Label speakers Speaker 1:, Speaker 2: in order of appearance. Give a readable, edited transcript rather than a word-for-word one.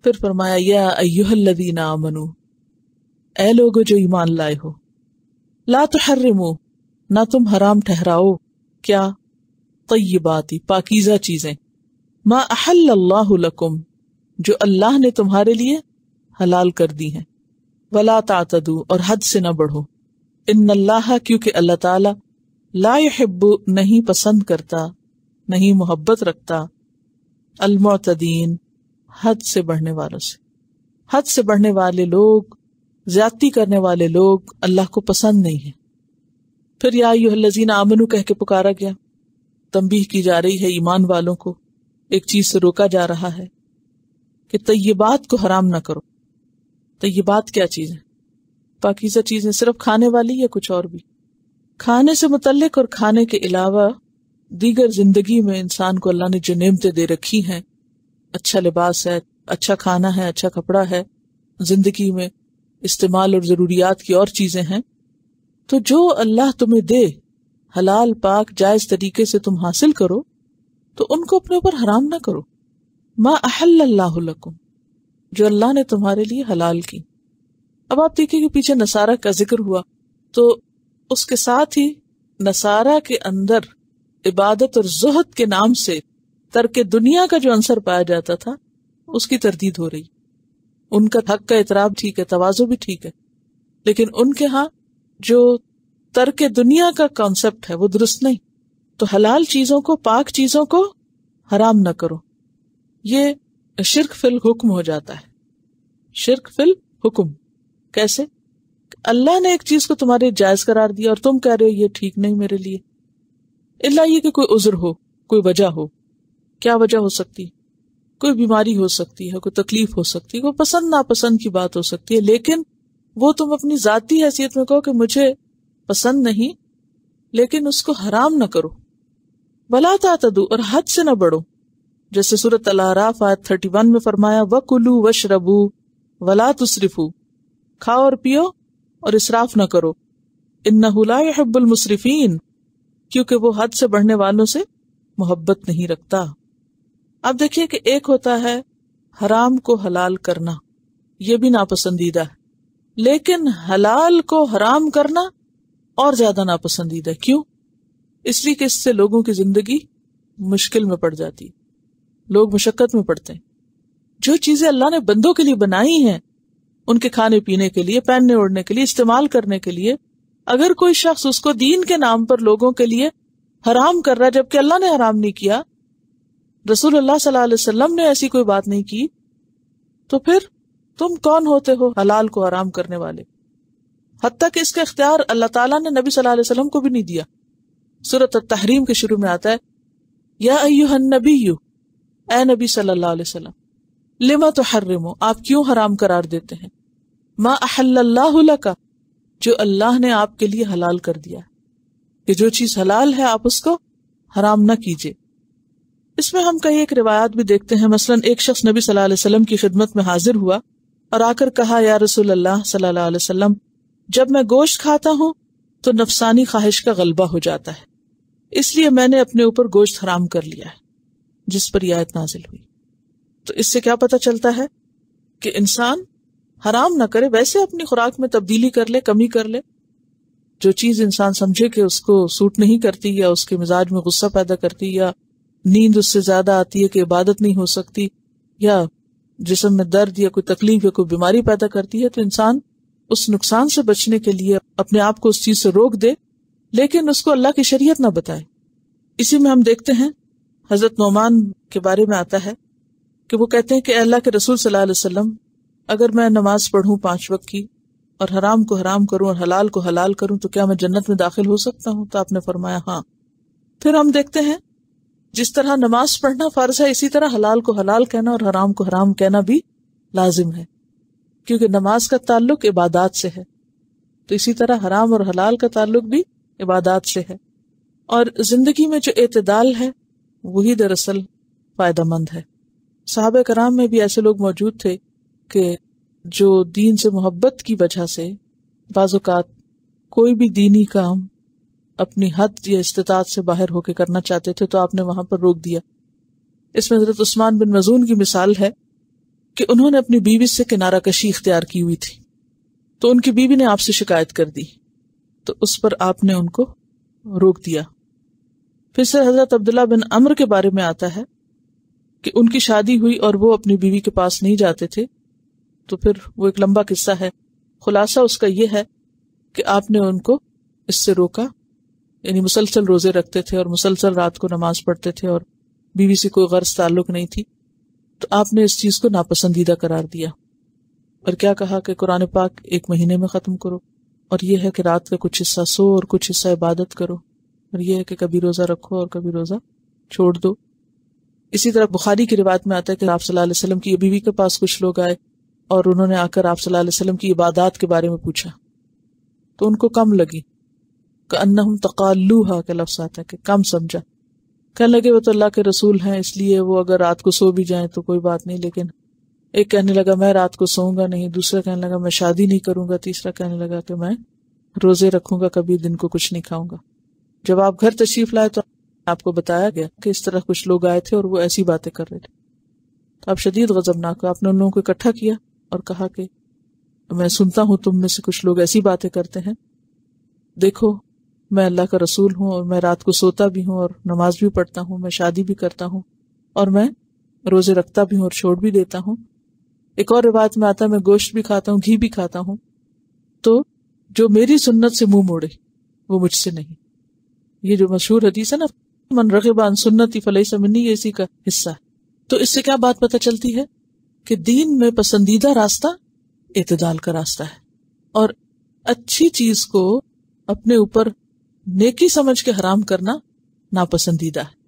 Speaker 1: پھر فرمایا یا ایھا الذین آمنو، اے لوگو جو ایمان لائے ہو، لا تحرموا، نہ تم حرام ٹھہراؤ، کیا؟ طیباتی، پاکیزہ چیزیں، ما احل اللہ لکم، جو اللہ نے تمہارے لیے حلال کر دی ہیں، ولا تعتدوا، اور حد سے نہ بڑھو، ان اللہ، کیونکہ اللہ تعالی لا يحب، نہیں پسند کرتا، نہیں محبت رکھتا، المعتدین، حد سے بڑھنے والوں سے۔ حد سے بڑھنے والے لوگ، زیادتی کرنے والے لوگ اللہ کو پسند نہیں ہیں۔ پھر یا ایھا الذین آمنو کہہ کے پکارا گیا، تنبیہ کی جا رہی ہے ایمان والوں کو، ایک چیز سے روکا جا رہا ہے کہ طیبات کو حرام نہ کرو۔ طیبات کیا چیز ہے؟ پاکیزہ چیزیں، صرف کھانے والی یا کچھ اور بھی؟ کھانے سے متعلق اور کھانے کے علاوہ دیگر زندگی میں انسان کو اللہ نے جو نعمتیں دے رکھی ہیں، اچھا لباس ہے، اچھا کھانا ہے، اچھا کپڑا ہے، زندگی میں استعمال اور ضروریات کی اور چیزیں ہیں، تو جو اللہ تمہیں دے، حلال پاک جائز طریقے سے تم حاصل کرو، تو ان کو اپنے اوپر حرام نہ کرو۔ ما احل اللہ لکم، جو اللہ نے تمہارے لیے حلال کی۔ اب آپ دیکھیں کہ پیچھے نصارہ کا ذکر ہوا، تو اس کے ساتھ ہی نصارہ کے اندر عبادت اور زہد کے نام سے ترک دنیا کا جو عنصر پایا جاتا تھا، اس کی تردید ہو رہی۔ ان کا حق کا اعتراف ٹھیک ہے، تواضع بھی ٹھیک ہے، لیکن ان کے ہاں جو ترک دنیا کا کانسیپٹ ہے وہ درست نہیں۔ تو حلال چیزوں کو، پاک چیزوں کو حرام نہ کرو، یہ شرک فی الحکم ہو جاتا ہے۔ شرک فی الحکم کیسے؟ اللہ نے ایک چیز کو تمہارے جائز قرار دیا اور تم کہہ رہے ہو یہ ٹھیک نہیں میرے لیے، الا یہ کہ کوئی عذر ہو، کوئی وجہ ہو۔ کیا وجہ ہو سکتی؟ کوئی بیماری ہو سکتی ہے، کوئی تکلیف ہو سکتی ہے، کوئی پسند ناپسند کی بات ہو سکتی ہے، لیکن وہ تم اپنی ذاتی حیثیت میں کہو کہ مجھے پسند نہیں، لیکن اس کو حرام نہ کرو۔ ولا تعتدوا، اور حد سے نہ بڑھو، جیسے سورۃ الاعراف آیت 31 میں فرمایا وَكُلُوا وَاشْرَبُوا وَلَا تُسْرِفُوا، کھاؤ اور پیو اور اسراف نہ کرو، إِنَّهُ لَا يُحِبُّ الْمُسْرِفِينَ، کیونکہ وہ حد سے بڑھنے والوں سے محبت نہیں رکھتا۔ اب دیکھیے کہ ایک ہوتا ہے حرام کو حلال کرنا، یہ بھی ناپسندیدہ ہے، لیکن حلال کو حرام کرنا اور زیادہ ناپسندیدہ ہے۔ کیوں؟ اس لیے کہ اس سے لوگوں کی زندگی مشکل میں پڑ جاتی، لوگ مشقت میں پڑتے ہیں۔ جو چیزیں اللہ نے بندوں کے لیے بنائی ہیں، ان کے کھانے پینے کے لیے، پہننے اوڑھنے کے لیے، استعمال کرنے کے لیے، اگر کوئی شخص اس کو دین کے نام پر لوگوں کے لیے حرام کر رہا ہے جبکہ اللہ نے حرام نہیں کیا، رسول اللہ صلی اللہ علیہ وسلم نے ایسی کوئی بات نہیں کی، تو پھر تم کون ہوتے ہو حلال کو حرام کرنے والے؟ حتیٰ کہ اس کا اختیار اللہ تعالیٰ نے نبی صلی اللہ علیہ وسلم کو بھی نہیں دیا۔ سورۃ التحریم کے شروع میں آتا ہے یا ایھا النبی، اے نبی صلی اللہ علیہ وسلم، لما تحرم، آپ کیوں حرام قرار دیتے ہیں، ما احل اللہ لک، جو اللہ نے آپ کے لیے حلال کر دیا، کہ جو چیز حلال ہے آپ اس کو حرام نہ کیجیے۔ اس میں ہم کئی ایک روایات بھی دیکھتے ہیں، مثلا ایک شخص نبی صلی اللہ علیہ وسلم کی خدمت میں حاضر ہوا اور آ کر کہا یا رسول اللہ صلی اللہ علیہ وسلم، جب میں گوشت کھاتا ہوں تو نفسانی خواہش کا غلبہ ہو جاتا ہے، اس لیے میں نے اپنے اوپر گوشت حرام کر لیا ہے، جس پر یہ آیت نازل ہوئی۔ تو اس سے کیا پتہ چلتا ہے کہ انسان حرام نہ کرے، ویسے اپنی خوراک میں تبدیلی کر لے، کمی کر لے، جو چیز انسان سمجھے کہ اس کو سوٹ نہیں کرتی یا اس کے مزاج میں غصہ پیدا کرتی یا نیند اس سے زیادہ آتی ہے کہ عبادت نہیں ہو سکتی یا جسم میں درد یا کوئی تکلیف یا کوئی بیماری پیدا کرتی ہے، تو انسان اس نقصان سے بچنے کے لیے اپنے آپ کو اس چیز سے روک دے، لیکن اس کو اللہ کی شریعت نہ بتائے۔ اسی میں ہم دیکھتے ہیں حضرت نعمان کے بارے میں آتا ہے کہ وہ کہتے ہیں کہ اے اللہ کے رسول صلی اللہ علیہ وسلم، اگر میں نماز پڑھوں 5 وقت کی اور حرام کو حرام کروں اور حلال کو حلال کروں تو کیا میں جنت میں داخل ہو سکتا ہوں؟ تو آپ نے فرمایا ہاں۔ پھر ہم دیکھتے ہیں جس طرح نماز پڑھنا فرض ہے، اسی طرح حلال کو حلال کہنا اور حرام کو حرام کہنا بھی لازم ہے، کیونکہ نماز کا تعلق عبادات سے ہے، تو اسی طرح حرام اور حلال کا تعلق بھی عبادات سے ہے۔ اور زندگی میں جو اعتدال ہے وہی دراصل فائدہ مند ہے۔ صحابہ کرام میں بھی ایسے لوگ موجود تھے کہ جو دین سے محبت کی وجہ سے بعض اوقات کوئی بھی دینی کام اپنی حد یا استطاعت سے باہر ہو کے کرنا چاہتے تھے تو آپ نے وہاں پر روک دیا۔ اس میں حضرت عثمان بن مظعون کی مثال ہے کہ انہوں نے اپنی بیوی سے کنارہ کشی اختیار کی ہوئی تھی، تو ان کی بیوی نے آپ سے شکایت کر دی، تو اس پر آپ نے ان کو روک دیا۔ پھر سے حضرت عبداللہ بن عمرو کے بارے میں آتا ہے کہ ان کی شادی ہوئی اور وہ اپنی بیوی کے پاس نہیں جاتے تھے، تو پھر وہ ایک لمبا قصہ ہے، خلاصہ اس کا یہ ہے کہ آپ نے ان کو اس سے روکا، یعنی مسلسل روزے رکھتے تھے اور مسلسل رات کو نماز پڑھتے تھے اور بیوی سے کوئی غرض تعلق نہیں تھی، تو آپ نے اس چیز کو ناپسندیدہ قرار دیا اور کیا کہا کہ قرآن پاک 1 مہینے میں ختم کرو، اور یہ ہے کہ رات کا کچھ حصہ سو اور کچھ حصہ عبادت کرو، اور یہ ہے کہ کبھی روزہ رکھو اور کبھی روزہ چھوڑ دو۔ اسی طرح بخاری کی روایت میں آتا ہے کہ آپ صلی اللہ علیہ وسلم کی بیوی کے پاس کچھ لوگ آئے اور انہوں نے آ کر آپ صلی اللہ علیہ وسلم کی عبادات کے بارے میں پوچھا، تو ان کو کم لگی، کأنہم تقالوہا کا لفظ آتا ہے کہ کم سمجھا، کہنے لگے وہ تو اللہ کے رسول ہیں اس لیے وہ اگر رات کو سو بھی جائیں تو کوئی بات نہیں، لیکن ایک کہنے لگا میں رات کو سوؤں گا نہیں، دوسرا کہنے لگا میں شادی نہیں کروں گا، تیسرا کہنے لگا کہ میں روزے رکھوں گا، کبھی دن کو کچھ نہیں کھاؤں گا۔ جب آپ گھر تشریف لائے تو آپ کو بتایا گیا کہ اس طرح کچھ لوگ آئے تھے اور وہ ایسی باتیں کر رہے تھے، تو آپ شدید غضبناک، آپ نے ان لوگوں کو اکٹھا کیا اور کہا کہ میں سنتا ہوں تم میں سے کچھ لوگ ایسی باتیں کرتے ہیں، دیکھو میں اللہ کا رسول ہوں اور میں رات کو سوتا بھی ہوں اور نماز بھی پڑھتا ہوں، میں شادی بھی کرتا ہوں اور میں روزے رکھتا بھی ہوں اور چھوڑ بھی دیتا ہوں۔ ایک اور روایت میں آتا ہے میں گوشت بھی کھاتا ہوں، گھی بھی کھاتا ہوں، تو جو میری سنت سے منہ موڑے وہ مجھ سے نہیں۔ یہ جو مشہور حدیث ہے نا، من رغب عن سنتی فلیس منی، یہ اسی کا حصہ ہے۔ تو اس سے کیا بات پتہ چلتی ہے کہ دین میں پسندیدہ راستہ اعتدال کا راستہ ہے، اور اچھی چیز کو اپنے اوپر نیکی سمجھ کے حرام کرنا ناپسندیدہ ہے۔